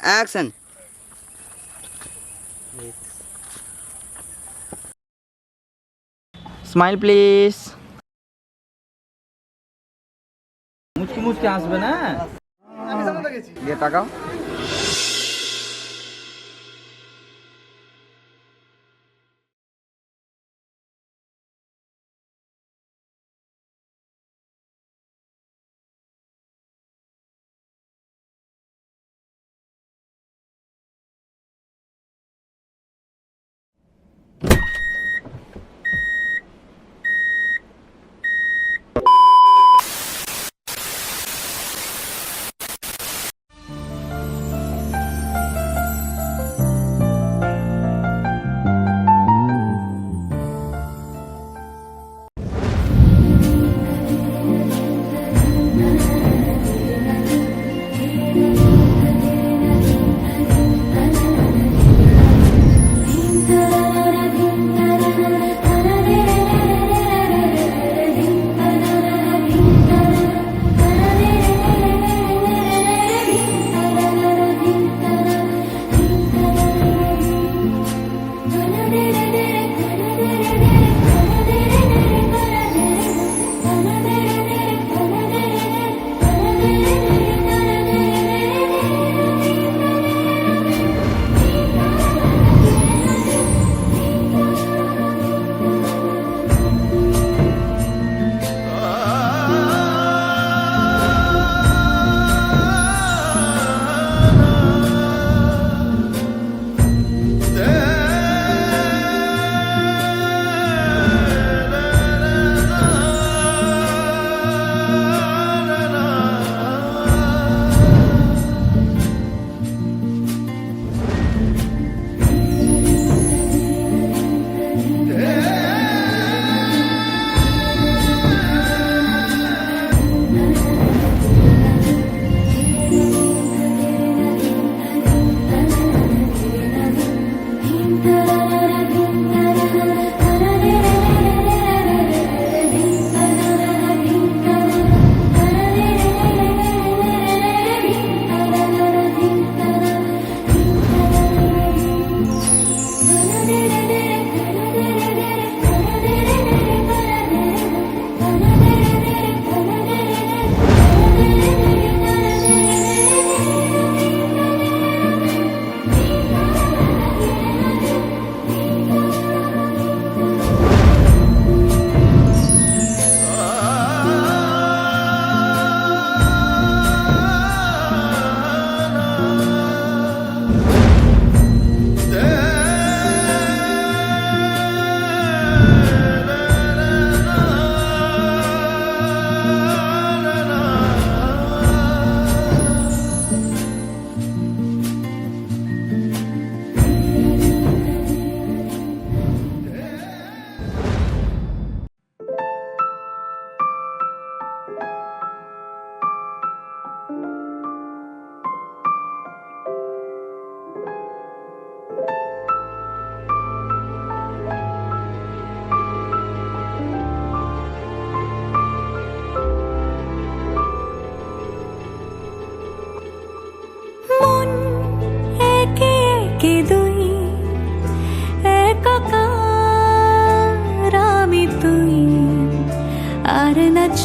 Action. Smile please. মুচকি মুচকি আসবে না। দিয়ে তাকাও।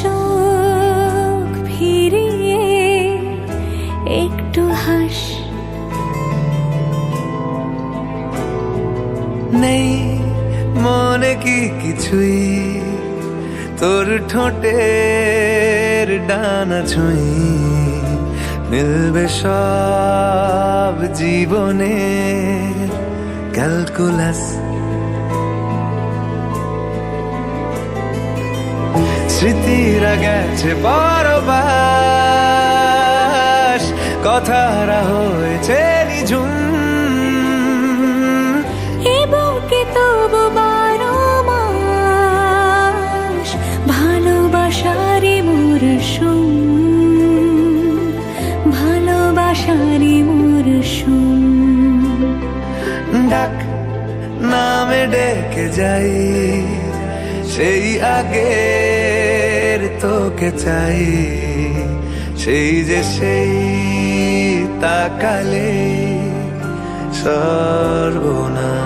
চোখ ফিরিয়ে একটু হাস। নেই মনে কি কিছুই তোর ঠোঁটের ডানা ছুঁই মিলবে সব জীবনে ক্যালকুলাস। স্মৃতিরা গেছে পরবাস, কথারা হয়েছে নিঝুম। এ বুকে তবু 12 মাস ভালোবাসারই মরশুম, ভালোবাসারই মরশুম। ডাক নামে ডেকে যাই সেই আগের তোকে চাই, সেই যে সেই তাকালে সর্বনাশ।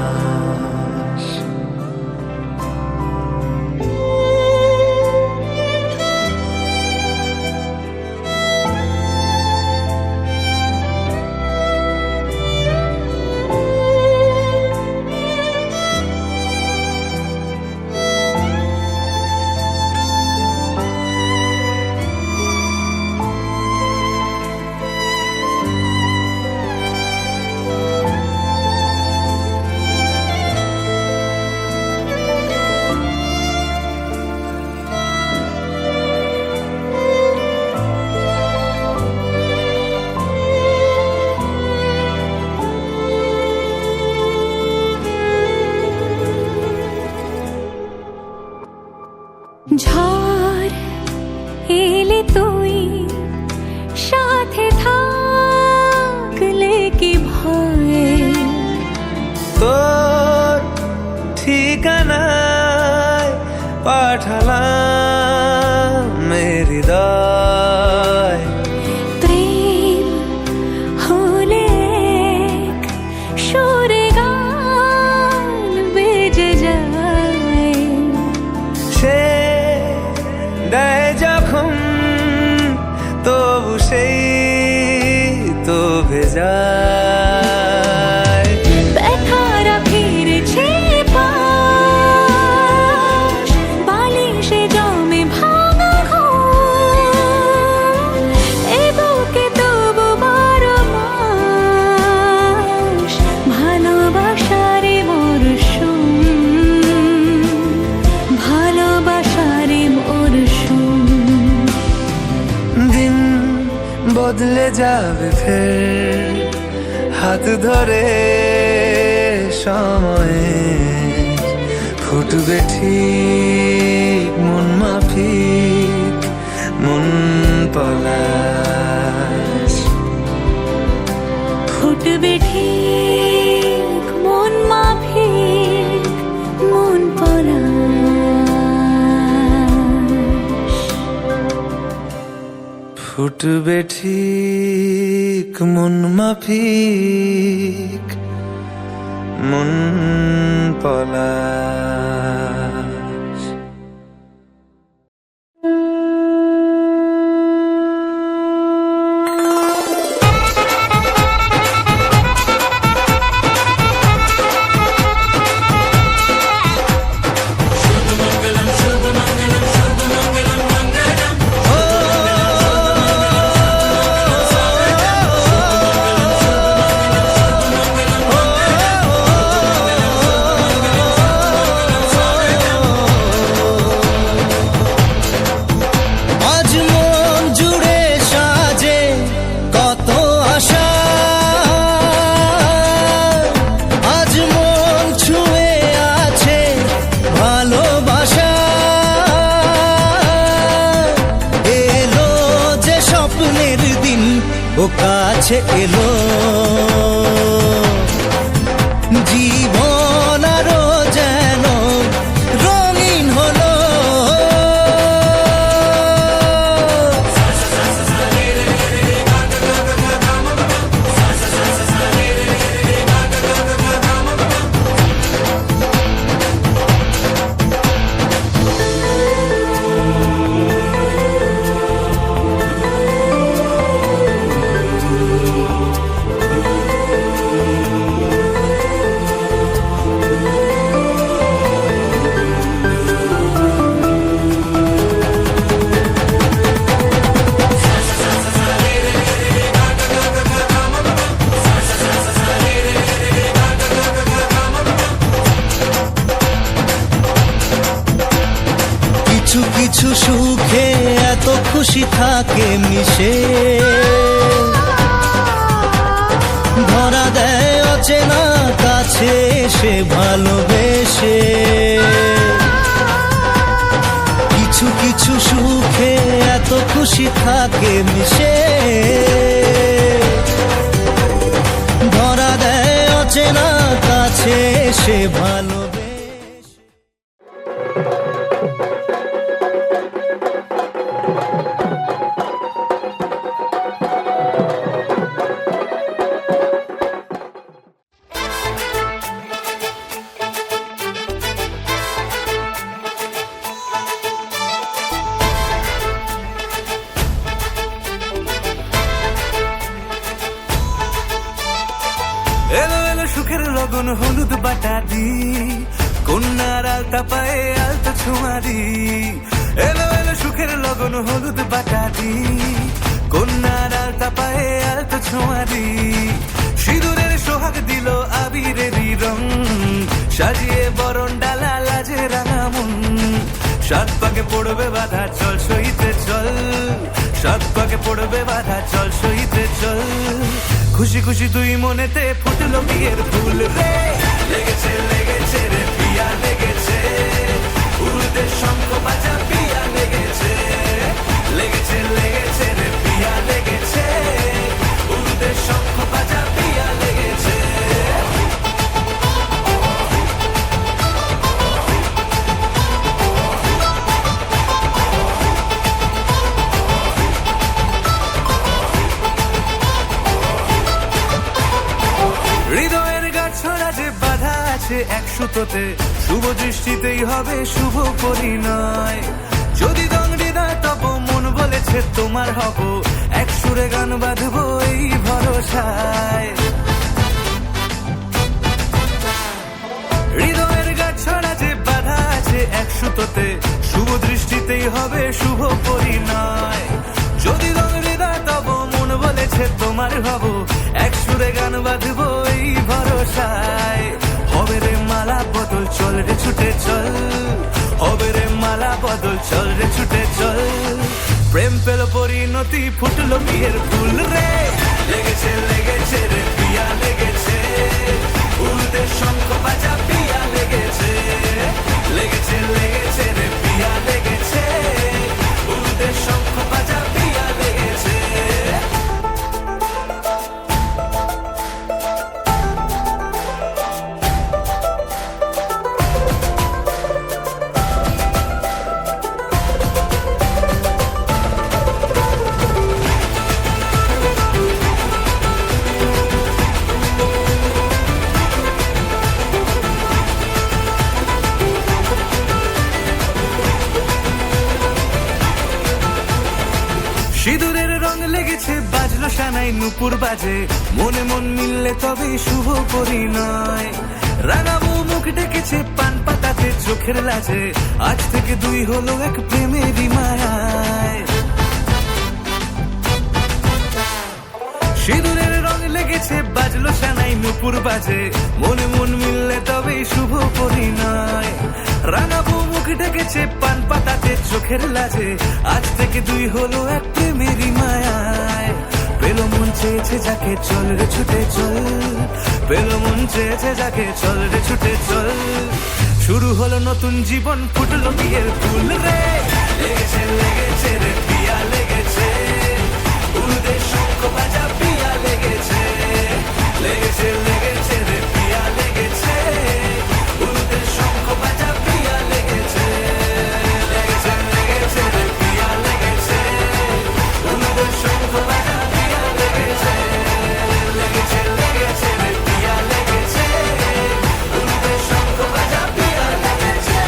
ঝড় এলে তুই সাথে থাকলে কি ভয়, তোর ঠিকানায় পাঠালাম হৃদয়। প্রেম হলে এক সুরে গান বেজে যায়, সে দেয় যখন তবু সেই তো ভেজায়। ব্যথারা ফিরেছে পাশ, বালিশে জমে ভাঙা ঘুম, এ বুকে তবু 12 মাস ভালোবাসারে মরশুম, ভালোবাসারে মরশুম। দিন বদলে যাবে ফের হাত ধরে সময়ে, ফুটবে ঠিক মন মাফিক মন পলাশ। ফুটবে ঠিক মন মাফিক মন পলাশ, ফুটবে ঠিক মন মাফিক মন পলাশ। আজ মন জুড়ে সাজে কত আশা, আজ মন ছুঁয়ে আছে ভালোবাসা। এলো যে স্বপ্নের দিন ও কাছে এলো, জীবন আরো যেন রঙিন হলো। কিছু কিছু সুখে এত খুশি থাকে মিশে, ধরা দেয় অচেনা কাছে সে ভালোবেসে। কিছু কিছু সুখে এত খুশি থাকে মিশে, ধরা দেয় অচেনা কাছে সে ভালোবেসে। এলো এলো সুখের লগন হলুদ বাটা দি, কন্যার আলতা পায়ে আলতা ছোঁয়া দি। এলো এলো সুখের লগন হলুদ বাটা দি, কন্যার আলতা পায়ে আলতা ছোঁয়া দি। সিঁদুরের সোহাগ দিল আবিরেরই রং, সাজিয়ে বরণ ডালা লাজে রাঙা মন। সাত পাকে পড়বে বাধা চল সইতে চল, সাত পাকে পড়বে বাধা চল সইতে চল। খুশি খুশি দুই মনেতে ফুটলো বিয়ের ফুল রে, লেগেছে লেগেছে রে পিয়া লেগেছে, উড়তে শঙ্খ বাজা পিয়া লেগেছে, লেগেছে লেগেছে রে পিয়া লেগেছে, উড়তে শঙ্খ বাজা পিয়া লেগেছে। হৃদয়ের গাছড়া যে বাধা আছে এক সুতোতে, শুভ দৃষ্টিতেই হবে শুভ পরিণয়। যদি দংড়ি না তব মন বলেছে তোমার হব, এক সুরে গান বাঁধবো এই ভরসায়। হৃদয়ের গাছড়া যে বাধা আছে এক সুতোতে, শুভ দৃষ্টিতেই হবে শুভ পরিণয়। যদি দংড়ি না তব মন বলেছে তোমার হব, এক সুরে গান বাঁধবো এই ভরসায়। হবে রে মালা বদল চল রে ছুটে চল, হবে রে মালা বদল চল রে ছুটে চল। প্রেম পেল পরিণতি ফুটলো বিয়ের ফুল রে, লেগেছে লেগেছে রে পিয়া লেগেছে, উড়তে শঙ্খ বাজা পিয়া লেগেছে, লেগেছে লেগেছে রে পিয়া লেগেছে, উড়তে শঙ্খ বাজা পিয়া লেগেছে। সিঁদুরের রং লেগেছে বাজলো সানাই নুপুর বাজে, মনে মন মিললে তবে শুভ পরিণয়। রাঙাবো মুখ ডেকেছে পান পাতাতে চোখের লাজে, আজ থেকে দুই হলো এক প্রেমেরই মায়ায়। সিঁদুরের রং লেগেছে বাজলো সানাই নুপুর বাজে, মনে মন মিললে তবে শুভ পরিণয়। রাঙাবো মুখ ডেকেছে পান পাতাতে চোখের লাজে, আজ থেকে দুই হলো এক প্রেমেরই মায়ায়। পেলো মন চেয়েছে যাকে চল রে ছুটে চল, পেলো মন চেয়েছে যাকে চল রে ছুটে চল। শুরু হলো নতুন জীবন ফুটলো বিয়ের ফুল রে, লেগেছে লেগেছে রে পিয়া লেগেছে, উড়তে শঙ্খ বাজা পিয়া লেগেছে, লেগেছে লেগেছে রে পিয়া লেগেছে, উড়তে শঙ্খ বাজা পিয়া লেগেছে, লেগেছে লেগেছে রে পিয়া লেগেছে, উড়তে শঙ্খ বাজা পিয়া লেগেছে, লেগেছে লেগেছে রে পিয়া লেগেছে, উড়তে শঙ্খ বাজা পিয়া লেগেছে।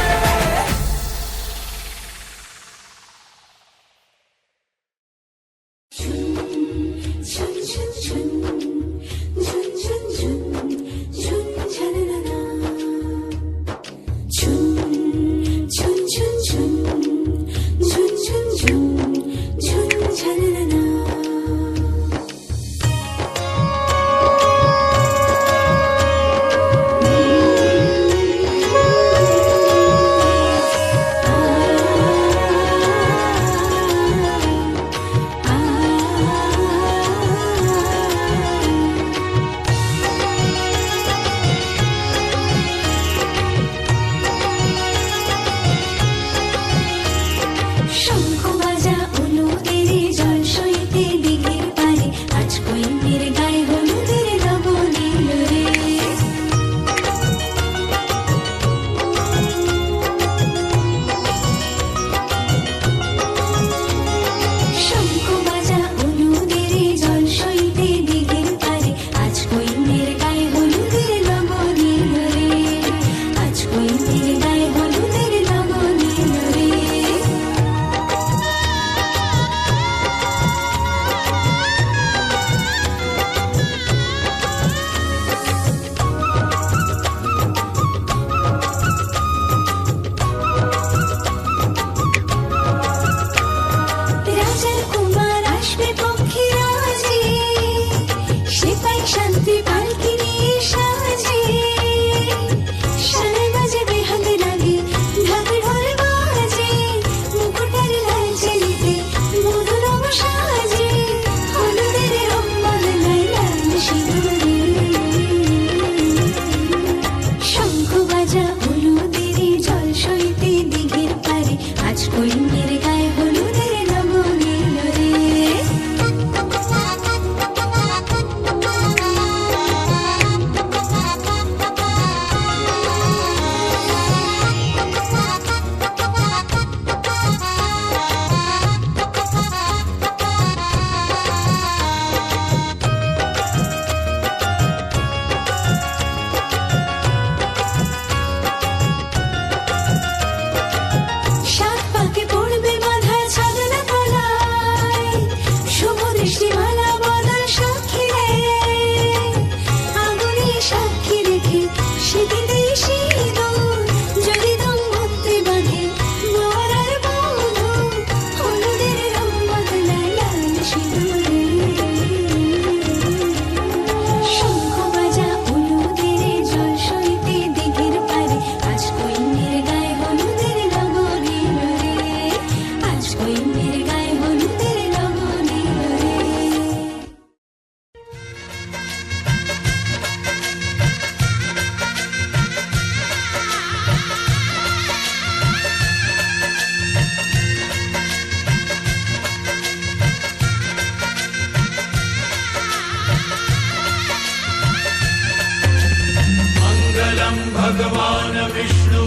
भगवान् विष्णु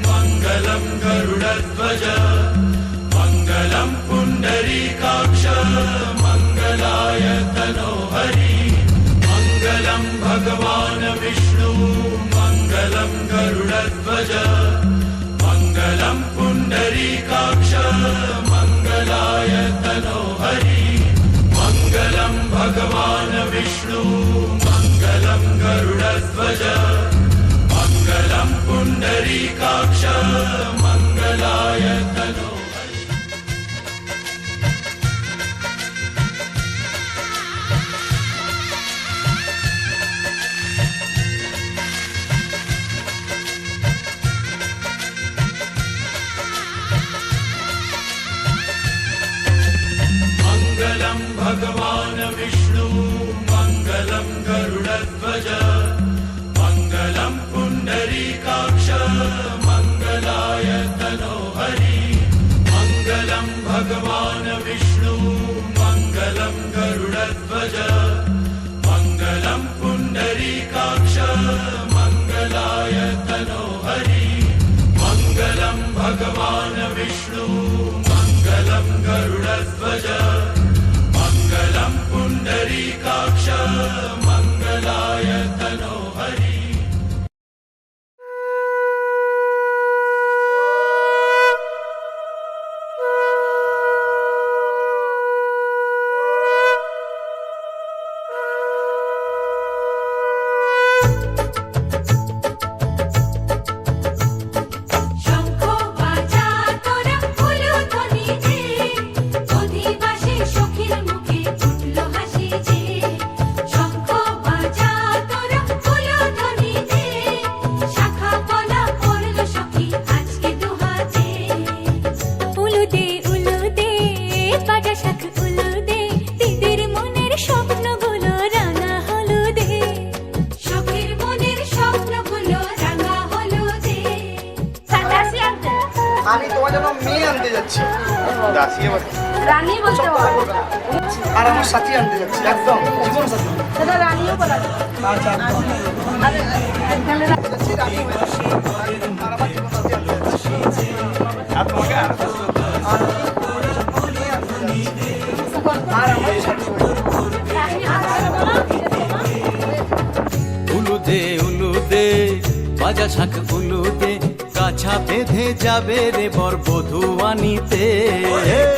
मङ्गलं गरुडध्वज मङ्गलं पुण्डरीकाक्ष मङ्गलाय तनोहरि मङ्गलं भगवान् विष्णु मङ्गलं गरुडध्वज मङ्गलं पुण्डरीकाक्ष मङ्गलाय तनोहरि मङ्गलं भगवान् विष्णु मङ्गलं गरुडध्वज मङ्गलं पुण्डरीकाक्ष मङ्गलाय तनोहरि मङ्गलं भगवान् विष्णु मङ्गलं गरुडध्वज मङ्गलं पुण्डरीकाक्ष मङ्गलाय तनोहरि मङ्गलं भगवान् विष्णु मङ्गलं गरुडध्वज मङ्गलं पुण्डरीकाक्ष मङ्गलाय तनोहरि मङ्गलं भगवान् विष्णु मङ्गलं गरुडध्वज मङ्गलं पुण्डरीकाक्ष मङ्गलाय तनोहरि শঙ্খ বাজা তোরা উলুধ্বনি দে, অধিবাসী সখীর মুখে উঠল হাসি যে। শঙ্খ বাজা তোরা উলুধ্বনি দে, শাখা পলা পড়ল সখী আজকে দুহাতে। উলুদে উলুদে বাজা শাখ উলুদে, দিদির মনের স্বপ্নগুলো রাঙা হলুদে। সখীর মনের স্বপ্নগুলো রাঙা হলুদে। আমি তোমার জন্য মেয়ে আনতে যাচ্ছি। দাসী আবার রানী বলতে পারবো আর আমার সাথী আনতে যাচ্ছি, একদম জীবন সাথী। সেটা রানীও বলা যায়। আচ্ছা একদম। আরে এখানে যাচ্ছি রানী হয়ে। আর আমার জীবন সাথী আনতে যাচ্ছি। আর তোমাকে আর মেয়ে আনতে যাচ্ছি। আর আমার সাথী হয়ে। উলুদে উলুদে বাজা শাখ উলুদে কাছা বেঁধে যাবে রে বর বধূ আনিতে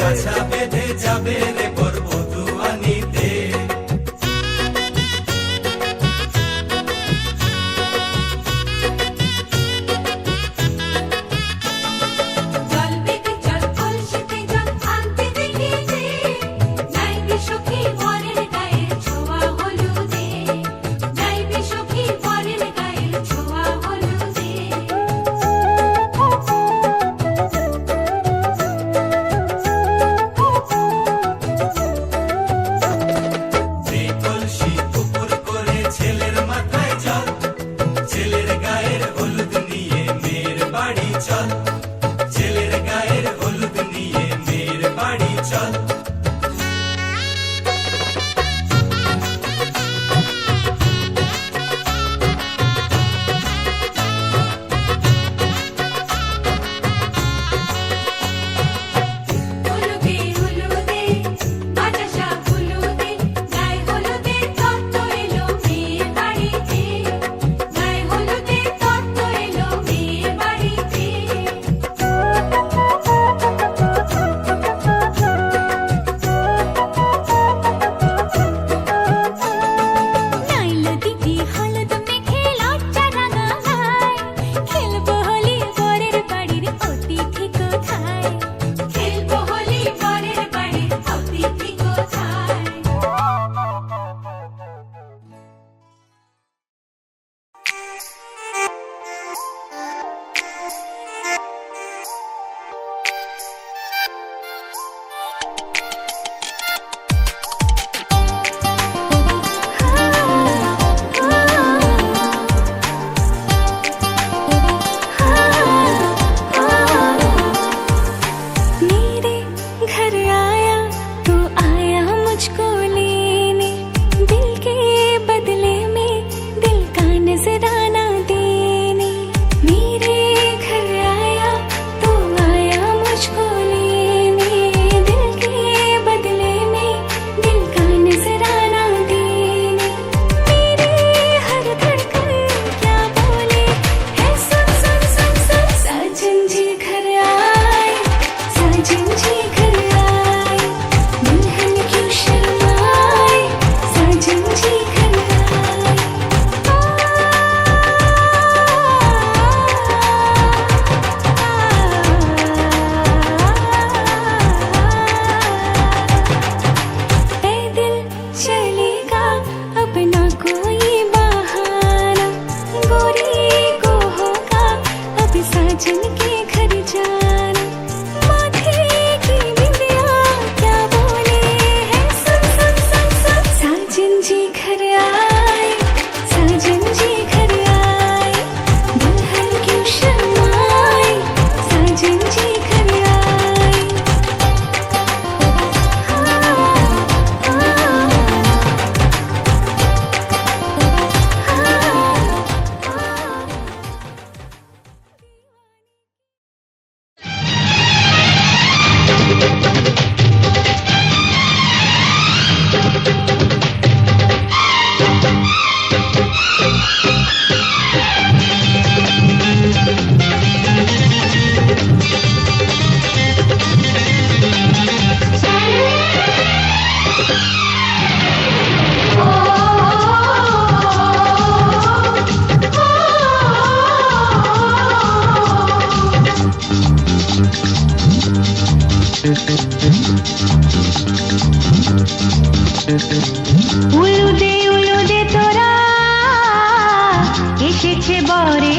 কাছা বেঁধে যাবে রে বর বধূ আনিতে জল বেগে জল কলসিতে জল আনতে দেখিতে, নাইবে সখী বরের গায়ের ছোঁয়া হলুদে। নাইবে সখী বরের গায়ের ছোঁয়া হলুদে।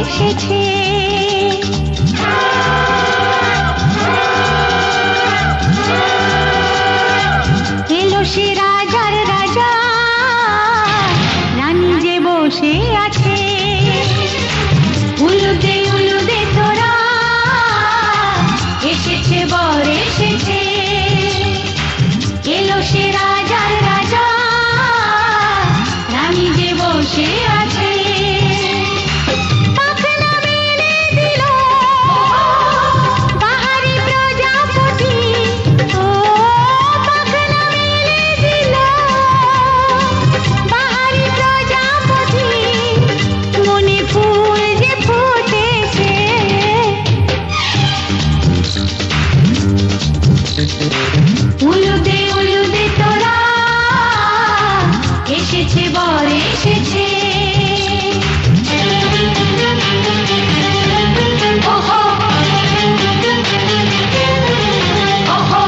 এসেছে এলো সে রাজার রাজা রানী যে বসে আছে উলুদে উলুদে তোরা এসেছে বর এসেছে এলো সে রাজার রাজা রানী যে বসে আছে পাখনা মেলে দিল বাহারি প্রজাপতি ও পাখনা মেলে দিল বাহারি প্রজাপতি মনে ফুল যে ফুটেছে উলুদে উলুদে তোরা এসেছে বর এসেছে ওহো ওহো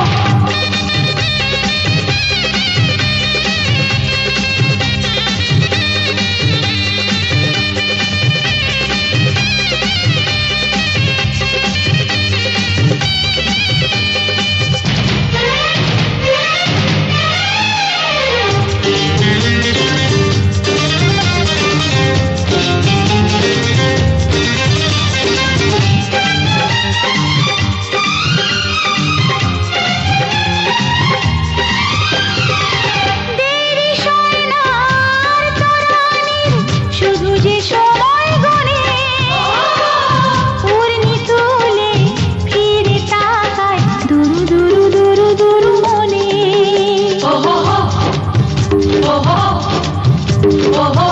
দেরি সোনার তরানির শুধু যে সময় গনে উড়নি তুলে ফিরে তাকায় দুরু দুরু দুরু দুরু মনে ওহো ওহো ওহো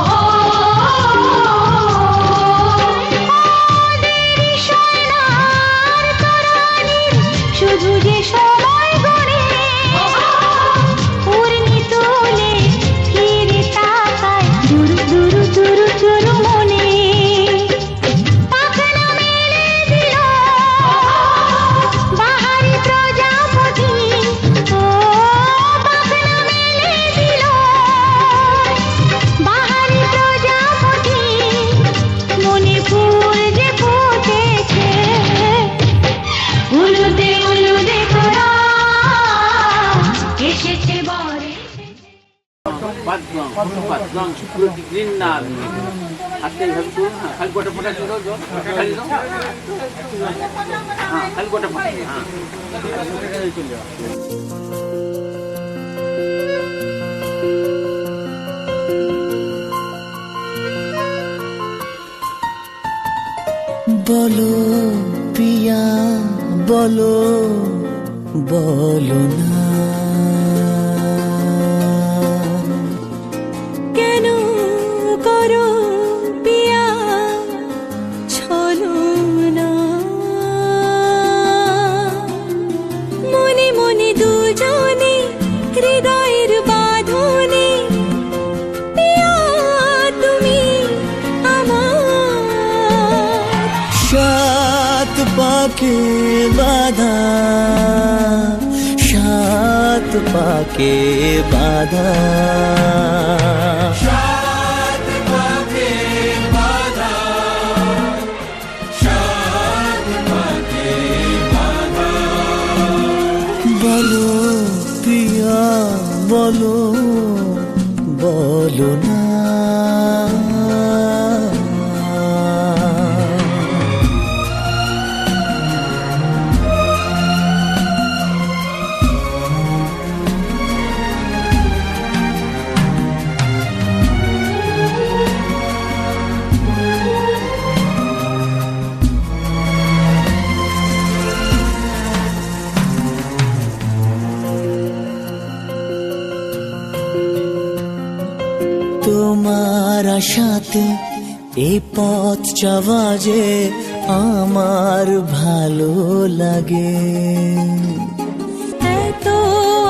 দেরি সোনার তরানির শুধু যে সময় গনে উড়নি তুলে ফিরে তাকায় দুরু দুরু দুরু দুরু মনে পাখনা মেলে দিল বাহারি প্রজাপতি ও পাখনা মেলে দিল বাহারি প্রজাপতি মনে ফুল যে ফুটেছে উলুদে উলুদে তোরা এসেছে বর এসেছে Patlang, patlang, seperti grinan. Hati habis tu, kali gua dapat dah tu, kali tu. Kali gua dapat. বলো পিয়া বলো বলো না কেন করো পিয়া ছলো না মনে মনে দুজনে হৃদয়ের বাঁধনে পিয়া তুমি আমার সাত পাকে বাধা সাত পাকে বাধা বলো প্রিয়া বলো বলো না তোমার আশাতে এই পথ চাওয়া যে আমার ভালো লাগে এত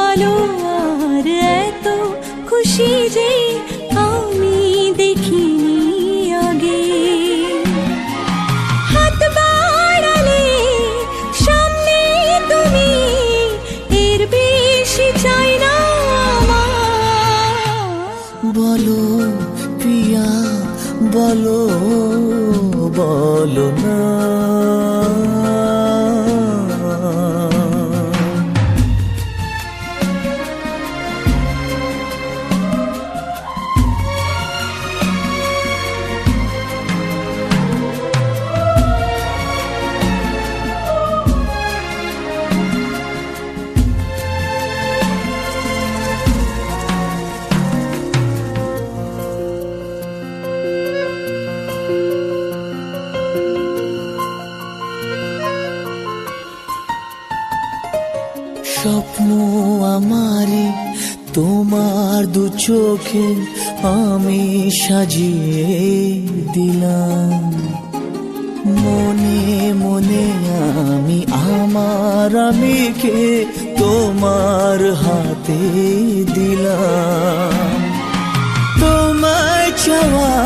আলো আর এত খুশি যে আমি দেখিনি আগে হাত বাড়ালে সামনে তুমি এর বেশি চাই না আমার বলো প্রিয়া বলো বলো না। স্বপ্ন আমারে তোমার দু চোখে আমি সাজিয়ে দিলাম, মনে মনে আমি আমার আমিকে তোমার হাতে দিলাম। তোমায় চাওয়া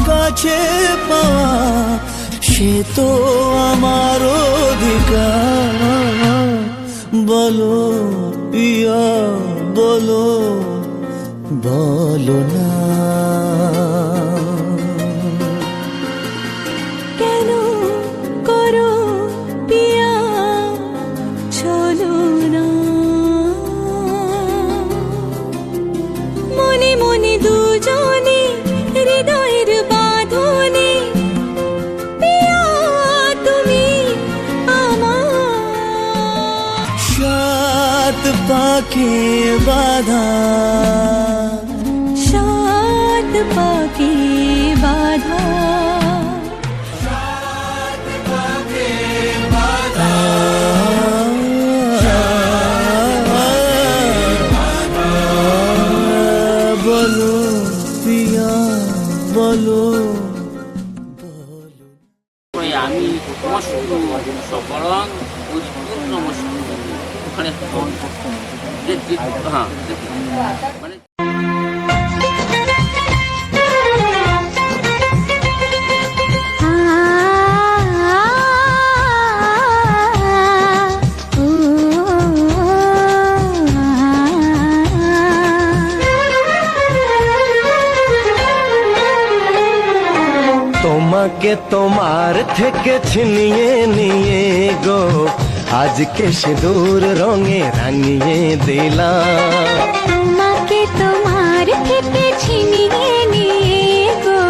কাছে পাওয়া সে তো আমার অধিকার। বলো পিয়া বলো বলো না। কেন করো পিয়া চলো না, মনে মনে দুজনে হৃদয়ের বাঁধনে পিয়া তুমি আমার। সাত পাকে বাধা, সাত পাকে বাধা, বলো প্রিয়া বলো। ওই আমি তোমার শুধু সকরং ওই নমস্কার ওখানে হ্যাঁ মানে তোমাকে তোমার থেকে ছিনিয়ে নিয়ে গো আজকে সিঁদুর রঙে রাঙিয়ে দিলাম। তোমাকে তোমার থেকে ছিনিয়ে নিয়ে গো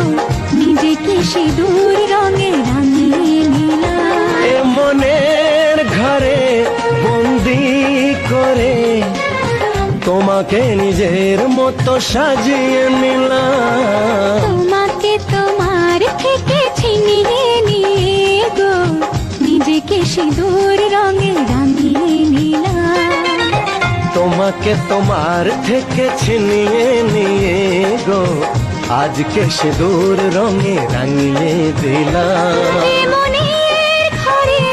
নিজেকে সিঁদুর রঙে রাঙিয়ে নিলাম। এ মনের ঘরে বন্দি করে তোমাকে নিজের মতো সাজিয়ে নিলাম। তোমাকে তোমার থেকে ছিনিয়ে নিয়ে গো নিজেকে সিঁদুর রঙে রাঙিয়ে নিলাম। তোমাকে তোমার থেকে ছিনিয়ে নিয়ে গো আজকে সিঁদুর রঙে রাঙিয়ে দিলাম। এ মনের ঘরে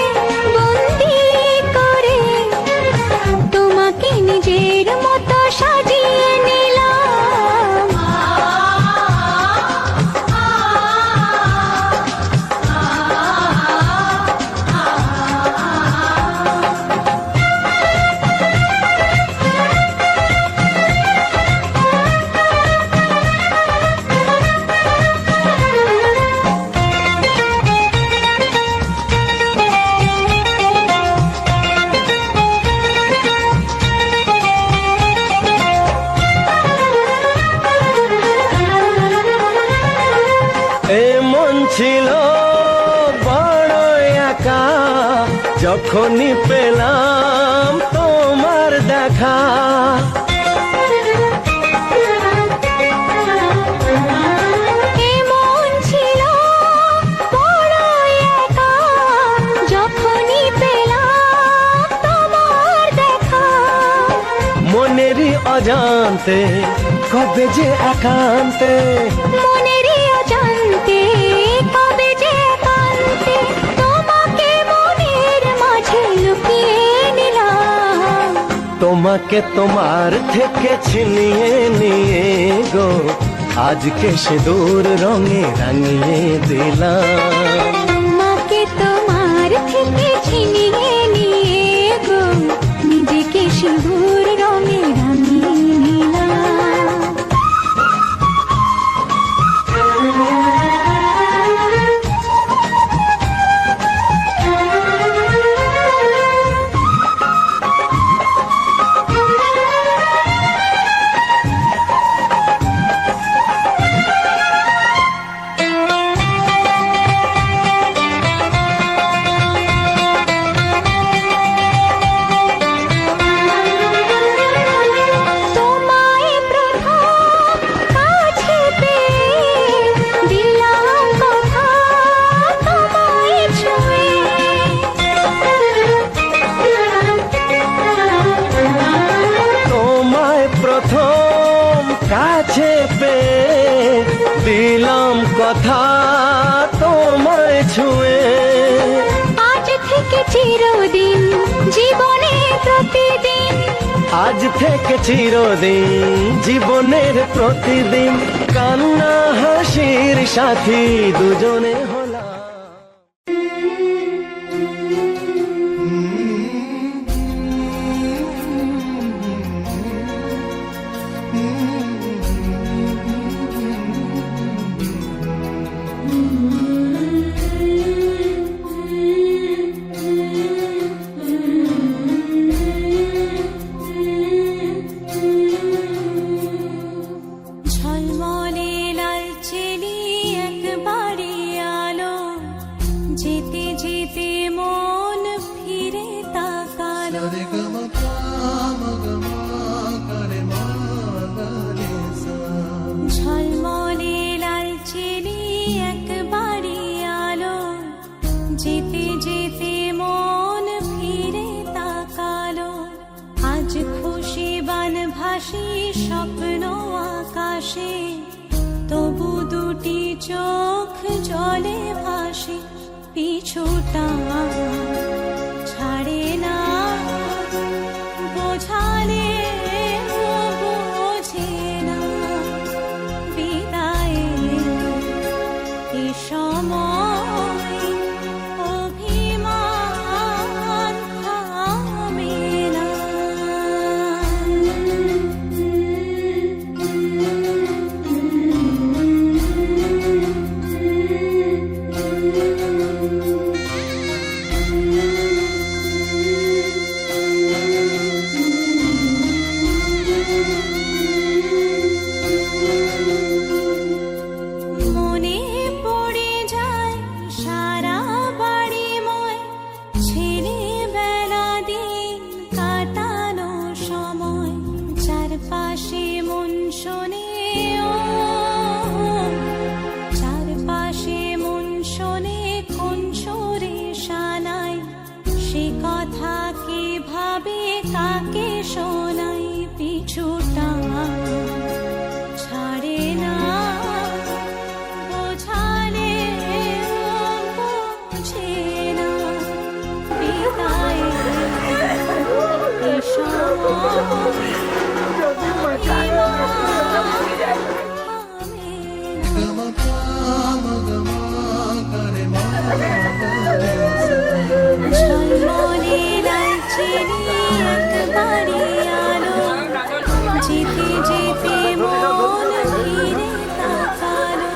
বন্দি করে তোমাকে নিজের মতো সাজিয়ে নিলাম। এ মন ছিল বড় একা যখনই পেলাম তোমার দেখা। এমন ছিল বড় একা যখনই পেলাম তোমার দেখা। মনেরই অজান্তে কবে যে একান্তে, মনেরই অজান্তে কবে যে একান্তে তোমাকে মনের মাঝে লুকিয়ে নিলাম। তোমাকে তোমার থেকে ছিনিয়ে নিয়ে গো আজকে সিঁদুর রঙে রাঙিয়ে দিলাম। তোমাকে তোমার থেকে ছিনিয়ে নিয়ে গো নিজেকে সিঁদুর রঙে রাঙিয়ে নিলাম। কথা তোমায় ছুঁয়ে আজ থেকে চিরদিন জীবনে প্রতিদিন আজ থেকে চিরদিন জীবনের প্রতিদিন কান্না হাসির সাথী দুজনে হলাম। ঝলমলে লালচেলি একবারে আলো যেতে যেতে মন ফিরে তাকালো ঝলমলে লালচেলি একবারে আলো যেতে যেতে মন ফিরে তাকালো আজ খুশি বান ভাসি স্বপ্ন আকাশে তবু দুটি চোখ জলে ভাসে পিছুটা ছাড়ে না বোঝালে বোঝে না বিদায়ের এ সময় অভিমান থামে না মনে পড়ে যায় সারা বাড়িময় ছেলেবেলা দিন কাটানো সময় চারপাশে মন শোনে ও চারপাশে মন শোনে কোন সুরে শানাই সে কথা কে ভাবে কাকে শোনাই পিছুটা ছাড়ে না বোঝালে বোঝে না বিদায়ের এ সময় ঝলমলে লালচেলি একবারে আলো যেতে যেতে মন ফিরে তাকালো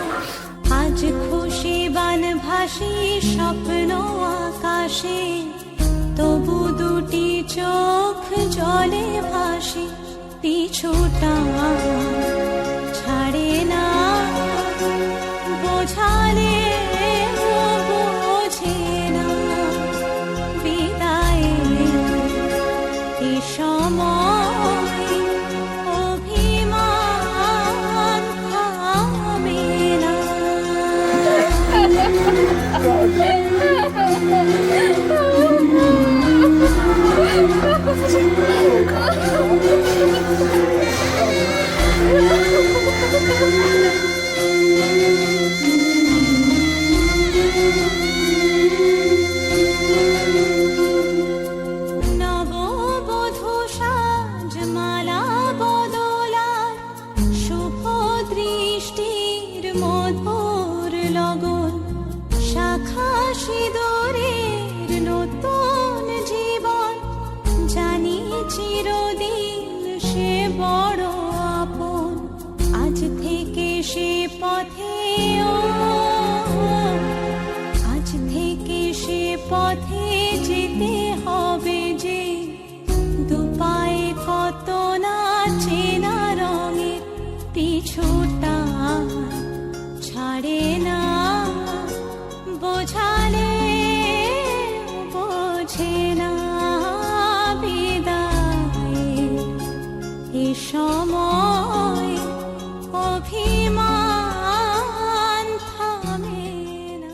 আজ খুশি বান ভাসি স্বপ্ন আকাশে তবু দুটি চোখ জলে ভাসে পিছুটা ছাড়ে না বোঝালে বোঝে না বিদায়ের এ সময় অভিমান থামে না নববধূ সাজমালা বদলার শুভ দৃষ্টির মধুর লগন শাখা সিঁদুরের নতুন জীবন জানি চিরদিন সে বড় আপন আজ থেকে সে পথে ও আজ থেকে সে পথে যেতে হবে যে দুপায়ে কত না চেনা রঙের পিছুটা ছাড়ে না বোঝালে বোঝে না বিদায়ের এ সময় অভিমান থামে না।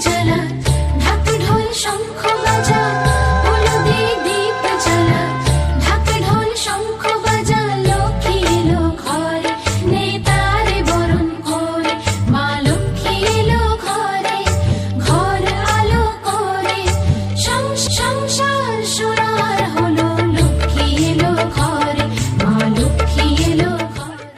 জ্বালা ঢাক ঢোল শঙ্খ বাজা হলুদে দীপ জ্বালা ঢাক ঢোল শঙ্খ বাজা লক্ষ্মী এলো ঘরে নেতারে বরণ করে মা লক্ষ্মী এলো ঘরে ঘর আলো করে সংসার সোনার হলো লক্ষ্মী এলো ঘরে মা লক্ষ্মী এলো ঘরে।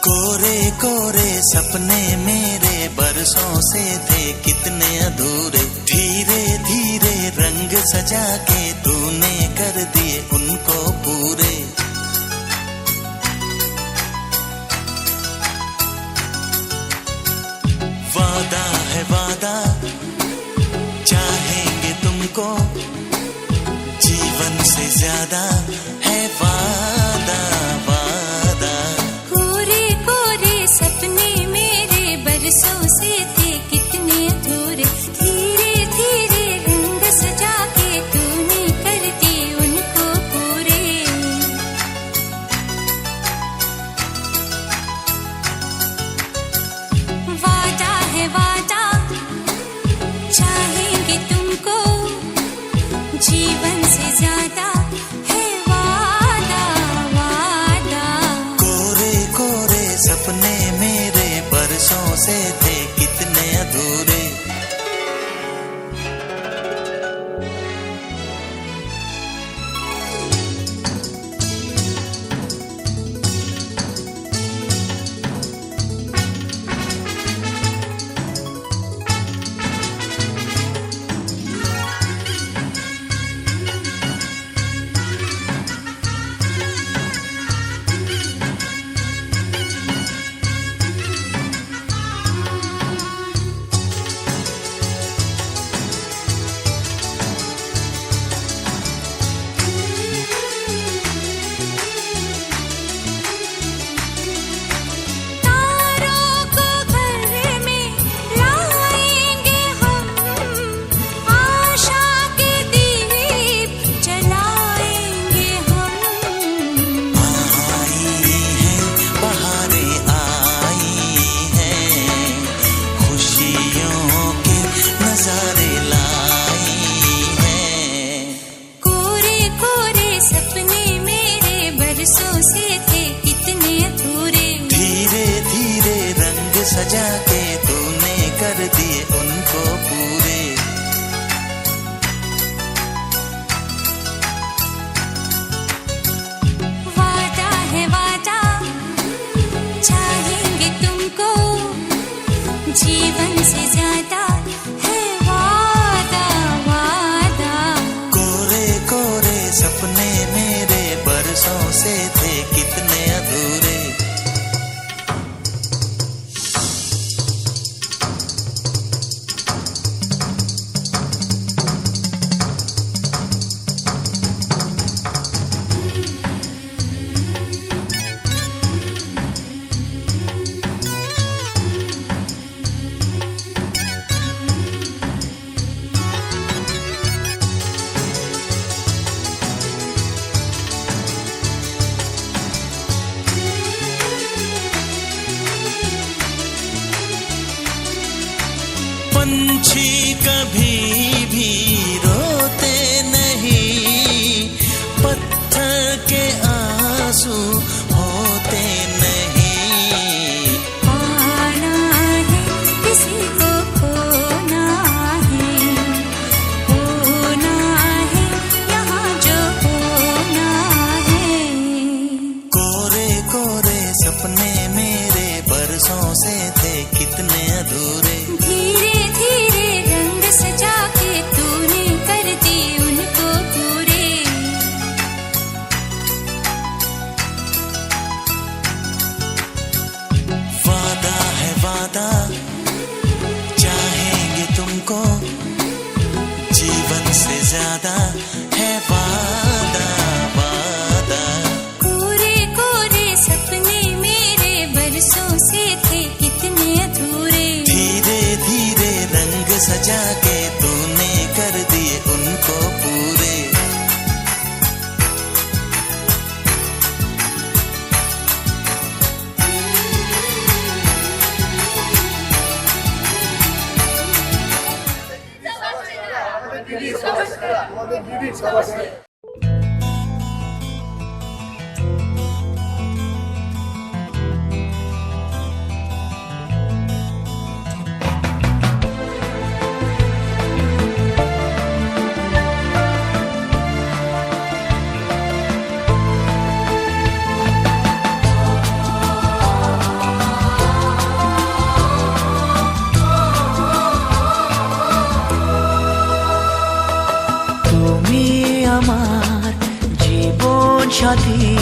कोरे कोरे सपने मेरे बरसों से थे कितने अधूरे धीरे धीरे रंग सजा के तूने कर दिए उनको पूरे वादा है वादा चाहेंगे तुमको जीवन से ज्यादा है वादा वादा कोरे कोरे सपने मेरे बरसों से थे कितने अधूरे धीरे धीरे रंग सजा के तूने कर दिए उनको पूरे वादा है वादा चाहेंगे तुमको जीवन से ज्यादा है वादा वादा कोरे कोरे सपने मेरे बरसों से थे कितने अधूरे तारों को घर में लाएंगे हम आशा के दीप जलाएंगे हम आई है बहारें आई हैं खुशियों के नजारे लाई हैं कोरे कोरे सपने मेरे बरसों से थे कितने अधूरे धीरे धीरे रंग सजा के तूने कर दिए उनको पूरे वादा है वादा चाहेंगे तुमको जीवन से ज्यादा है वादा वादा कोरे कोरे सपने मेरे बरसों से थे कितने अधूरे ज्यादा है वादा वादा। कोरे कोरे सपने मेरे बरसों से थे कितने अधूरे, धीरे धीरे रंग सजा के तूने कर दिए उनको पूरे। আমাদের দিদির সবাই আমার জীবন সাথী,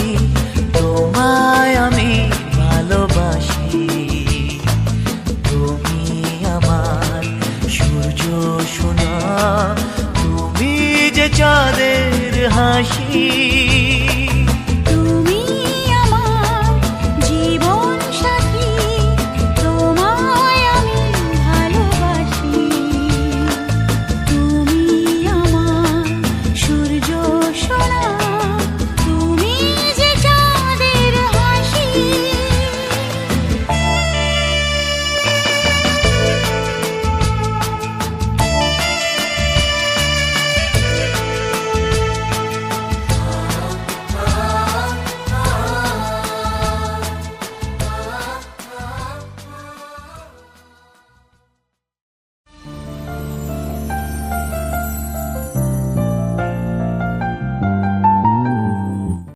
তোমায় আমি ভালোবাসি। তুমি আমার সূর্য সোনা, তুমি যে চাঁদের হাসি।